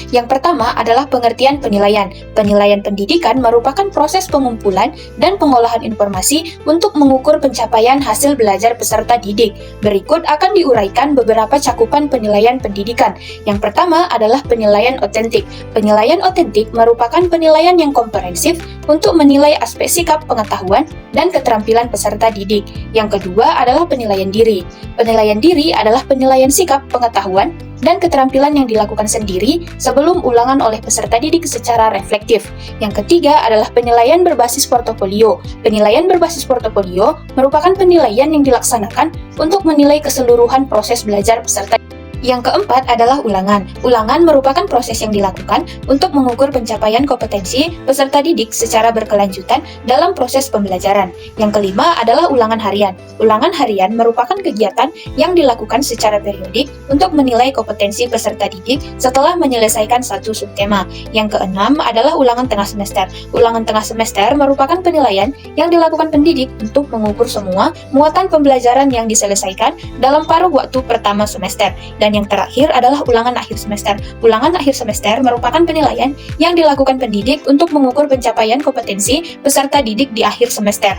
Yang pertama adalah pengertian penilaian. Penilaian pendidikan merupakan proses pengumpulan dan pengolahan informasi untuk mengukur pencapaian hasil belajar peserta didik. Berikut akan diuraikan beberapa cakupan penilaian pendidikan. Yang pertama adalah penilaian otentik. Penilaian otentik merupakan penilaian yang komprehensif untuk menilai aspek sikap, pengetahuan, dan keterampilan peserta didik. Yang kedua adalah penilaian diri. Penilaian diri adalah penilaian sikap, pengetahuan, dan keterampilan yang dilakukan sendiri sebelum ulangan oleh peserta didik secara reflektif. Yang ketiga adalah penilaian berbasis portofolio. Penilaian berbasis portofolio merupakan penilaian yang dilaksanakan untuk menilai keseluruhan proses belajar peserta. Yang keempat adalah ulangan. Ulangan merupakan proses yang dilakukan untuk mengukur pencapaian kompetensi peserta didik secara berkelanjutan dalam proses pembelajaran. Yang kelima adalah ulangan harian. Ulangan harian merupakan kegiatan yang dilakukan secara periodik untuk menilai kompetensi peserta didik setelah menyelesaikan satu subtema. Yang keenam adalah ulangan tengah semester. Ulangan tengah semester merupakan penilaian yang dilakukan pendidik untuk mengukur semua muatan pembelajaran yang diselesaikan dalam paruh waktu pertama semester. Dan yang terakhir adalah ulangan akhir semester. Ulangan akhir semester merupakan penilaian yang dilakukan pendidik untuk mengukur pencapaian kompetensi peserta didik di akhir semester.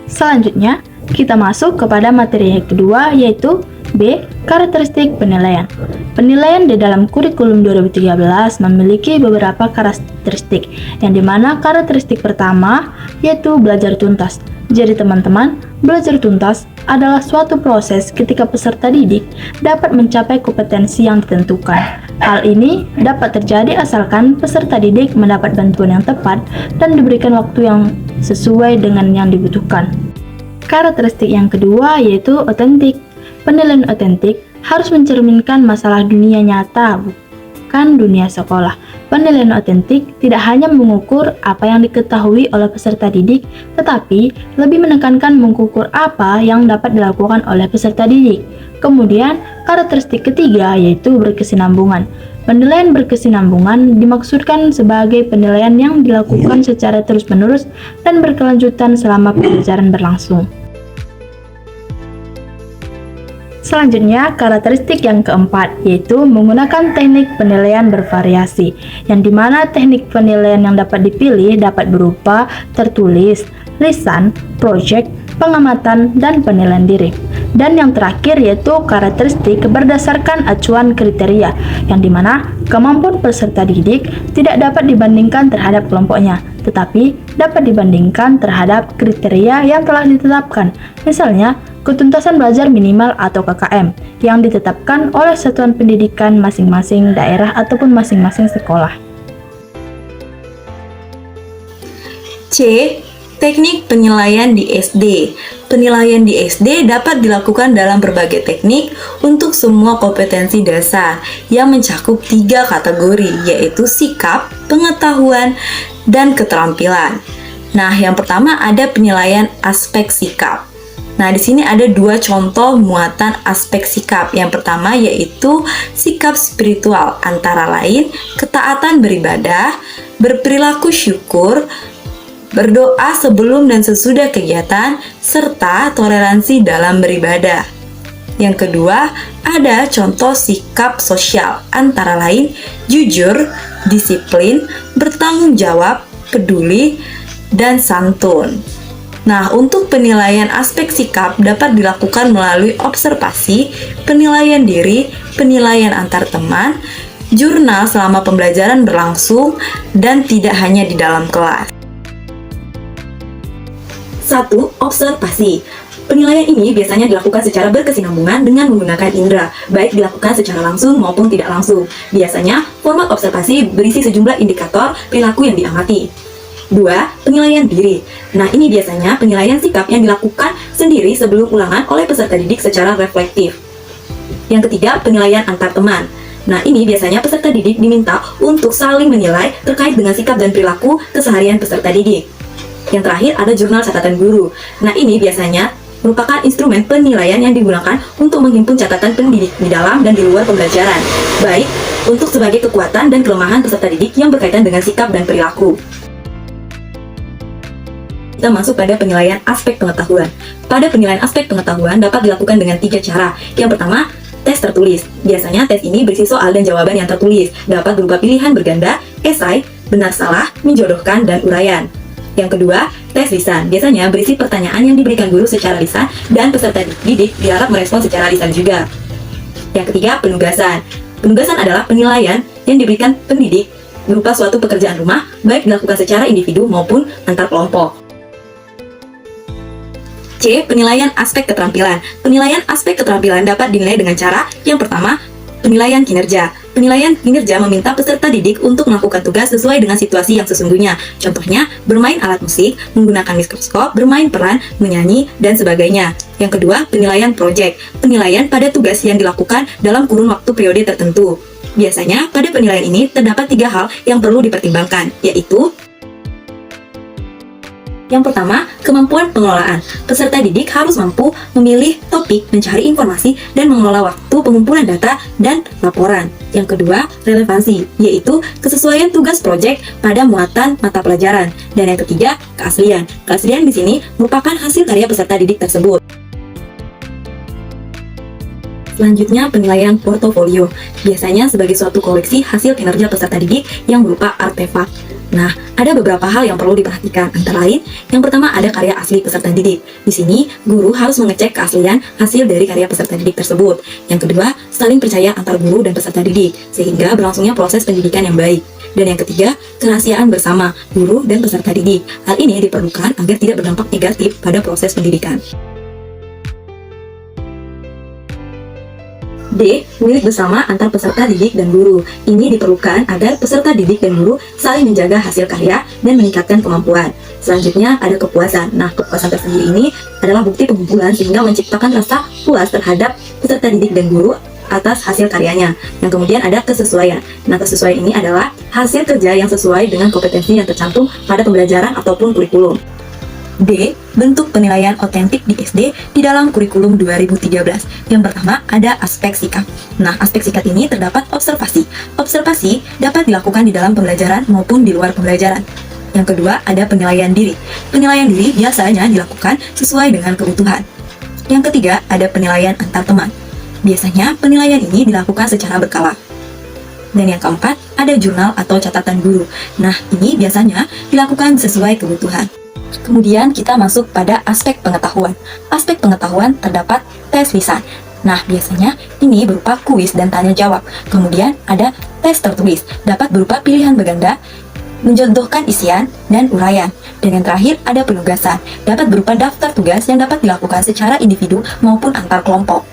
Selanjutnya, kita masuk kepada materi yang kedua, yaitu B. Karakteristik penilaian. Penilaian di dalam kurikulum 2013 memiliki beberapa karakteristik, yang dimana karakteristik pertama yaitu belajar tuntas. Jadi teman-teman, belajar tuntas adalah suatu proses ketika peserta didik dapat mencapai kompetensi yang ditentukan. Hal ini dapat terjadi asalkan peserta didik mendapat bantuan yang tepat dan diberikan waktu yang sesuai dengan yang dibutuhkan. Karakteristik yang kedua yaitu otentik. Penilaian otentik harus mencerminkan masalah dunia nyata, bukan dunia sekolah. Penilaian otentik tidak hanya mengukur apa yang diketahui oleh peserta didik, tetapi lebih menekankan mengukur apa yang dapat dilakukan oleh peserta didik. Kemudian, karakteristik ketiga yaitu berkesinambungan. Penilaian berkesinambungan dimaksudkan sebagai penilaian yang dilakukan secara terus-menerus dan berkelanjutan selama pembelajaran berlangsung. Selanjutnya, karakteristik yang keempat, yaitu menggunakan teknik penilaian bervariasi, yang dimana teknik penilaian yang dapat dipilih dapat berupa tertulis, lisan, proyek, pengamatan, dan penilaian diri. Dan yang terakhir yaitu karakteristik berdasarkan acuan kriteria, yang dimana kemampuan peserta didik tidak dapat dibandingkan terhadap kelompoknya, tetapi dapat dibandingkan terhadap kriteria yang telah ditetapkan. Misalnya, ketuntasan belajar minimal atau KKM yang ditetapkan oleh satuan pendidikan masing-masing daerah ataupun masing-masing sekolah. C. Teknik penilaian di SD. Penilaian di SD dapat dilakukan dalam berbagai teknik untuk semua kompetensi dasar yang mencakup 3 kategori, yaitu sikap, pengetahuan, dan keterampilan. Nah, yang pertama ada penilaian aspek sikap. Nah, di sini ada 2 contoh muatan aspek sikap. Yang pertama yaitu sikap spiritual, antara lain ketaatan beribadah, berperilaku syukur, berdoa sebelum dan sesudah kegiatan, serta toleransi dalam beribadah. Yang kedua, ada contoh sikap sosial, antara lain jujur, disiplin, bertanggung jawab, peduli, dan santun. Nah, untuk penilaian aspek sikap dapat dilakukan melalui observasi, penilaian diri, penilaian antar teman, jurnal selama pembelajaran berlangsung, dan tidak hanya di dalam kelas. 1. Observasi. Penilaian ini biasanya dilakukan secara berkesinambungan dengan menggunakan indera, baik dilakukan secara langsung maupun tidak langsung. Biasanya, format observasi berisi sejumlah indikator perilaku yang diamati. 2. Penilaian diri. Nah, ini biasanya penilaian sikap yang dilakukan sendiri sebelum ulangan oleh peserta didik secara reflektif. Yang ketiga, penilaian antar teman. Nah, ini biasanya peserta didik diminta untuk saling menilai terkait dengan sikap dan perilaku keseharian peserta didik. Yang terakhir, ada jurnal catatan guru. Nah, ini biasanya merupakan instrumen penilaian yang digunakan untuk menghimpun catatan pendidik di dalam dan di luar pembelajaran, baik untuk sebagai kekuatan dan kelemahan peserta didik yang berkaitan dengan sikap dan perilaku. Kita masuk pada penilaian aspek pengetahuan. Pada penilaian aspek pengetahuan dapat dilakukan dengan 3 cara. Yang pertama, tes tertulis. Biasanya tes ini berisi soal dan jawaban yang tertulis, dapat berupa pilihan berganda, esai, benar salah, menjodohkan, dan uraian. Yang kedua, tes lisan. Biasanya berisi pertanyaan yang diberikan guru secara lisan dan peserta didik diharap merespon secara lisan juga. Yang ketiga, penugasan. Penugasan adalah penilaian yang diberikan pendidik berupa suatu pekerjaan rumah, baik dilakukan secara individu maupun antar kelompok. C. Penilaian aspek keterampilan. Penilaian aspek keterampilan dapat dinilai dengan cara yang pertama, penilaian kinerja. Penilaian kinerja meminta peserta didik untuk melakukan tugas sesuai dengan situasi yang sesungguhnya. Contohnya, bermain alat musik, menggunakan mikroskop, bermain peran, menyanyi, dan sebagainya. Yang kedua, penilaian proyek. Penilaian pada tugas yang dilakukan dalam kurun waktu periode tertentu. Biasanya, pada penilaian ini terdapat 3 hal yang perlu dipertimbangkan, yaitu yang pertama, kemampuan pengelolaan. Peserta didik harus mampu memilih topik, mencari informasi, dan mengelola waktu pengumpulan data dan laporan. Yang kedua, relevansi, yaitu kesesuaian tugas proyek pada muatan mata pelajaran. Dan yang ketiga, keaslian. Keaslian di sini merupakan hasil karya peserta didik tersebut. Selanjutnya, penilaian portofolio. Biasanya sebagai suatu koleksi hasil kinerja peserta didik yang berupa artefak. Nah, ada beberapa hal yang perlu diperhatikan. Antara lain, yang pertama ada karya asli peserta didik. Di sini, guru harus mengecek keaslian hasil dari karya peserta didik tersebut. Yang kedua, saling percaya antar guru dan peserta didik, sehingga berlangsungnya proses pendidikan yang baik. Dan yang ketiga, kerahasiaan bersama guru dan peserta didik. Hal ini diperlukan agar tidak berdampak negatif pada proses pendidikan. D. Milik bersama antar peserta didik dan guru. Ini diperlukan agar peserta didik dan guru saling menjaga hasil karya dan meningkatkan kemampuan. Selanjutnya ada kepuasan. Nah, kepuasan tersendiri ini adalah bukti pengumpulan sehingga menciptakan rasa puas terhadap peserta didik dan guru atas hasil karyanya. Yang kemudian ada kesesuaian. Nah, kesesuaian ini adalah hasil kerja yang sesuai dengan kompetensi yang tercantum pada pembelajaran ataupun kurikulum. D. Bentuk penilaian otentik di SD di dalam kurikulum 2013. Yang pertama ada aspek sikap. Nah, aspek sikap ini terdapat observasi. Observasi dapat dilakukan di dalam pembelajaran maupun di luar pembelajaran. Yang kedua ada penilaian diri. Penilaian diri biasanya dilakukan sesuai dengan kebutuhan. Yang ketiga ada penilaian antar teman. Biasanya penilaian ini dilakukan secara berkala. Dan yang keempat ada jurnal atau catatan guru. Nah, ini biasanya dilakukan sesuai kebutuhan. Kemudian kita masuk pada aspek pengetahuan. Aspek pengetahuan terdapat tes lisan. Nah, biasanya ini berupa kuis dan tanya jawab. Kemudian ada tes tertulis, dapat berupa pilihan berganda, menjodohkan isian, dan uraian. Dan yang terakhir ada penugasan, dapat berupa daftar tugas yang dapat dilakukan secara individu maupun antar kelompok.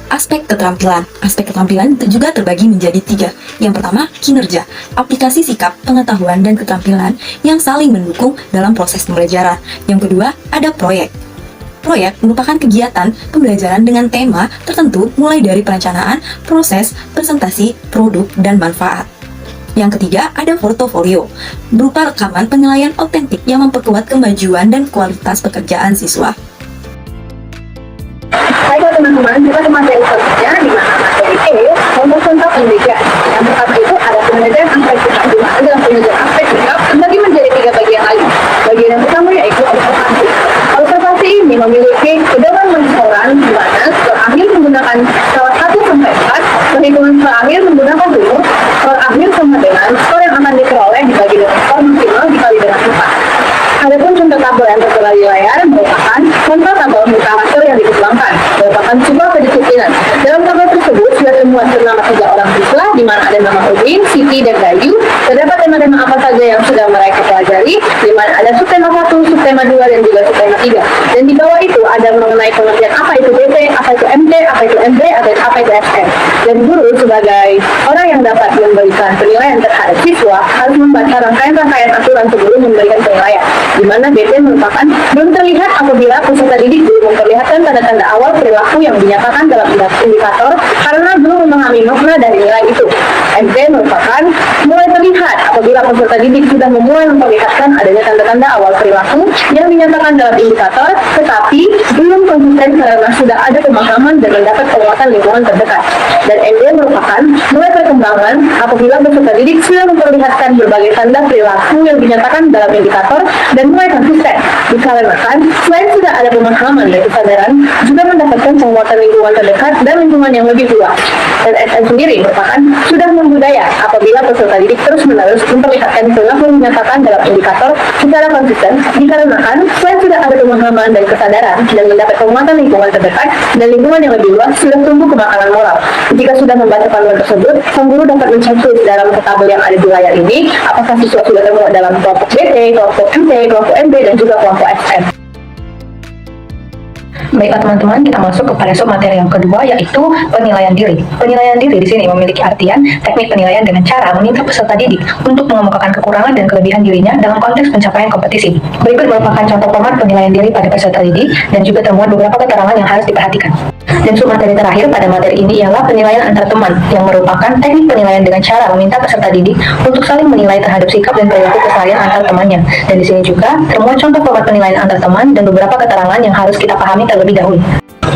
Aspek keterampilan. Aspek keterampilan juga terbagi menjadi 3. Yang pertama, kinerja. Aplikasi sikap, pengetahuan, dan keterampilan yang saling mendukung dalam proses pembelajaran. Yang kedua, ada proyek. Proyek merupakan kegiatan pembelajaran dengan tema tertentu mulai dari perencanaan, proses, presentasi, produk, dan manfaat. Yang ketiga, ada portofolio. Berupa rekaman penilaian otentik yang memperkuat kemajuan dan kualitas pekerjaan siswa. Baik teman-teman, kita ke materi selanjutnya di mana materi E contoh-contoh penelitian. Yang pertama itu ada penelitian aspek sikap. Di mana dalam penelitian aspek sikap terbagi menjadi 3 bagian lagi. Bagian yang pertama yaitu observasi. Observasi ini memiliki pedoman pengukuran di mana skor akhir menggunakan skala 1 sampai 4, perhitungan skor akhir menggunakan rumus, skor akhir sama dengan skor yang akan diperoleh dibagi dengan skor maksimal dikali dengan 4. Adapun contoh tabel yang tertera di layar merupakan contoh tabel muka hasil yang dikembangkan, merupakan sebuah kedisiplinan. Dalam tabel tersebut sudah temuan ternama 3 orang siswa, di mana ada nama Udin, Siti, dan Gayu. Terdapat tema-tema apa saja yang sudah mereka pelajari, di mana ada subtema 1, subtema 2, dan juga subtema 3. Dan di bawah itu ada mengenai pengertian apa itu DT, apa itu MT, apa itu MD, apa itu SM. Dan guru sebagai orang yang dapat memberikan penilaian terhadap siswa harus membaca rangkaian-rangkaian aturan sebelum memberikan penilaian, di mana DT merupakan belum terlihat apabila peserta didik belum memperlihatkan tanda-tanda awal perilaku yang dinyatakan dalam indikator karena belum memahami makna dari nilai itu. MT merupakan mulai mulai terlihat apabila peserta didik sudah memulai memperlihatkan adanya tanda-tanda awal perilaku yang dinyatakan dalam indikator, tetapi belum konsisten karena sudah ada pemahaman dan mendapat penguatan lingkungan terdekat. Dan ND merupakan mulai perkembangan apabila peserta didik sudah memperlihatkan berbagai tanda perilaku yang dinyatakan dalam indikator dan mulai konsisten. Dikarenakan selain sudah ada pemahaman dan kesadaran, juga mendapatkan penguatan lingkungan terdekat dan lingkungan yang lebih luas. Dan SM sendiri merupakan sudah membudaya apabila peserta didik terus-menerus memperlihatkan perilaku yang dinyatakan dalam indikator secara konsisten, dikarenakan selain sudah ada pemahaman dan kesadaran dan mendapat penguatan lingkungan terdekat dan lingkungan yang lebih luas, sudah tumbuh kemakanan moral. Jika sudah membaca panduan tersebut, sang guru dapat menceklis dalam tabel yang ada di layar ini apakah siswa sudah termuat dalam kelompok BT, kelompok MT, kelompok MB, dan juga kelompok SM. Baiklah teman-teman, kita masuk kepada sub materi yang kedua, yaitu penilaian diri. Penilaian diri di sini memiliki artian teknik penilaian dengan cara meminta peserta didik untuk mengemukakan kekurangan dan kelebihan dirinya dalam konteks pencapaian kompetisi. Berikut merupakan contoh format penilaian diri pada peserta didik dan juga termuat beberapa keterangan yang harus diperhatikan. Dan sub materi terakhir pada materi ini ialah penilaian antar teman, yang merupakan teknik penilaian dengan cara meminta peserta didik untuk saling menilai terhadap sikap dan perilaku keseharian antar temannya. Dan di sini juga termuat contoh format penilaian antar teman dan beberapa keterangan yang harus kita pahami terlebih dahulu.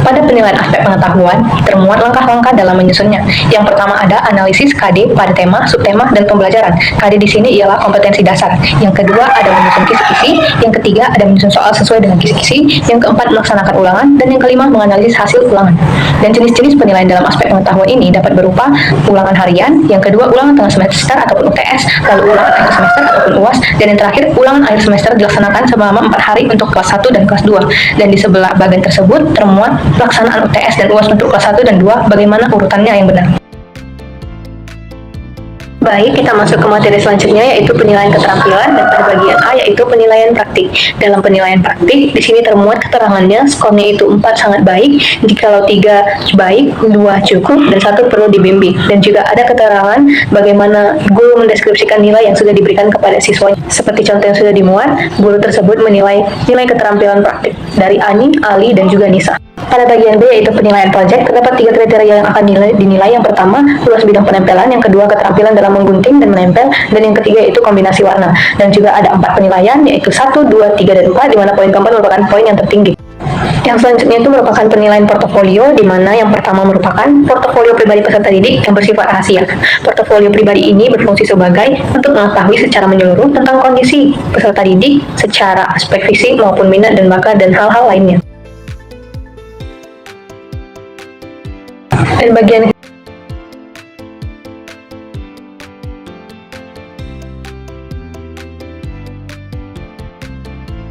Pada penilaian aspek pengetahuan, termuat langkah-langkah dalam menyusunnya. Yang pertama ada analisis KD pada tema, subtema, dan pembelajaran. KD di sini ialah kompetensi dasar. Yang kedua ada menyusun kisi-kisi. Yang ketiga ada menyusun soal sesuai dengan kisi-kisi. Yang keempat melaksanakan ulangan. Dan yang kelima menganalisis hasil ulangan. Dan jenis-jenis penilaian dalam aspek pengetahuan ini dapat berupa ulangan harian. Yang kedua ulangan tengah semester ataupun UTS. Lalu ulangan akhir semester ataupun UAS. Dan yang terakhir ulangan akhir semester dilaksanakan selama 4 hari untuk kelas 1 dan kelas 2. Dan di sebelah bagian tersebut termuat pelaksanaan UTS dan UAS untuk kelas 1 dan 2, bagaimana urutannya yang benar. Baik, kita masuk ke materi selanjutnya, yaitu penilaian keterampilan, dan pada bagian A yaitu penilaian praktik. Dalam penilaian praktik, di sini termuat keterangannya, skornya itu 4 sangat baik, jikalau 3 baik, 2 cukup, dan 1 perlu dibimbing. Dan juga ada keterangan bagaimana guru mendeskripsikan nilai yang sudah diberikan kepada siswanya. Seperti contoh yang sudah dimuat, guru tersebut menilai nilai keterampilan praktik dari Ani, Ali, dan juga Nisa. Pada bagian B yaitu penilaian proyek, terdapat 3 kriteria yang akan dinilai. Yang pertama, luas bidang penempelan, yang kedua keterampilan dalam menggunting dan menempel, dan yang ketiga yaitu kombinasi warna. Dan juga ada 4 penilaian, yaitu 1, 2, 3, dan 4, di mana poin keempat merupakan poin yang tertinggi. Yang selanjutnya itu merupakan penilaian portofolio, di mana yang pertama merupakan portofolio pribadi peserta didik yang bersifat rahasia. Portofolio pribadi ini berfungsi sebagai untuk mengetahui secara menyeluruh tentang kondisi peserta didik secara aspek fisik maupun minat dan bakat dan hal-hal lainnya. Dan bagian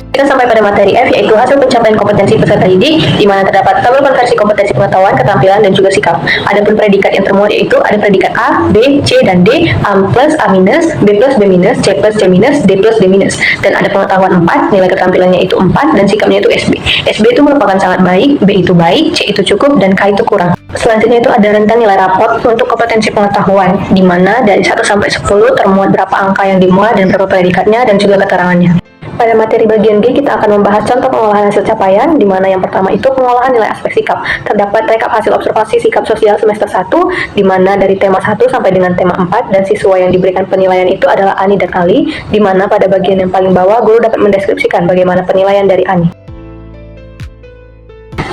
kita sampai pada materi F, yaitu hasil pencapaian kompetensi peserta didik, di mana terdapat tabel konversi kompetensi pengetahuan, keterampilan, dan juga sikap. Adapun predikat yang termuat yaitu ada predikat A, B, C, dan D, A plus, A minus, B plus, B minus, C plus, C minus, D plus, D minus. Dan ada pengetahuan 4, nilai keterampilannya itu 4, dan sikapnya itu SB. SB itu merupakan sangat baik, B itu baik, C itu cukup, dan K itu kurang. Selanjutnya itu ada rentan nilai raport untuk kompetensi pengetahuan, di mana dari 1 sampai 10 termuat berapa angka yang dimuat dan berapa predikatnya dan juga keterangannya. Pada materi bagian G, kita akan membahas contoh pengolahan hasil capaian, di mana yang pertama itu pengolahan nilai aspek sikap. Terdapat rekap hasil observasi sikap sosial semester 1, di mana dari tema 1 sampai dengan tema 4, dan siswa yang diberikan penilaian itu adalah Ani dan Ali, di mana pada bagian yang paling bawah, guru dapat mendeskripsikan bagaimana penilaian dari Ani.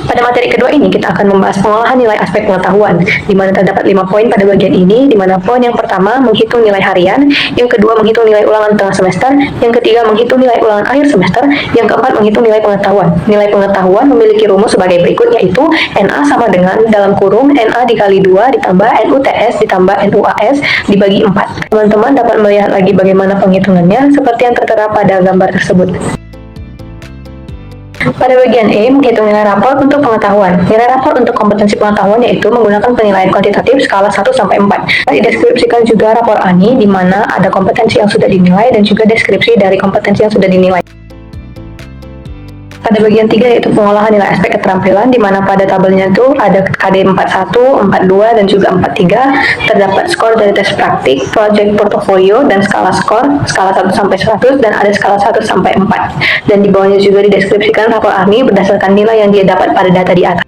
Pada materi kedua ini, kita akan membahas pengolahan nilai aspek pengetahuan, di mana terdapat 5 poin pada bagian ini, di mana poin yang pertama menghitung nilai harian, yang kedua menghitung nilai ulangan tengah semester, yang ketiga menghitung nilai ulangan akhir semester, yang keempat menghitung nilai pengetahuan. Nilai pengetahuan memiliki rumus sebagai berikut, yaitu NA sama dengan dalam kurung NA dikali 2 ditambah NUTS ditambah NUAS dibagi 4. Teman-teman dapat melihat lagi bagaimana penghitungannya, seperti yang tertera pada gambar tersebut. Pada bagian E, menghitung nilai rapor untuk pengetahuan. Nilai rapor untuk kompetensi pengetahuan yaitu menggunakan penilaian kuantitatif skala 1 sampai 4. Dideskripsikan juga rapor Ani, di mana ada kompetensi yang sudah dinilai dan juga deskripsi dari kompetensi yang sudah dinilai. Pada bagian 3 yaitu pengolahan nilai aspek keterampilan, di mana pada tabelnya itu ada KD 41, 42, dan juga 43. Terdapat skor dari tes praktik, project portofolio, dan skala skor, skala 1 sampai 100, dan ada skala 1 sampai 4. Dan di bawahnya juga dideskripsikan rapor Ani berdasarkan nilai yang dia dapat pada data di atas.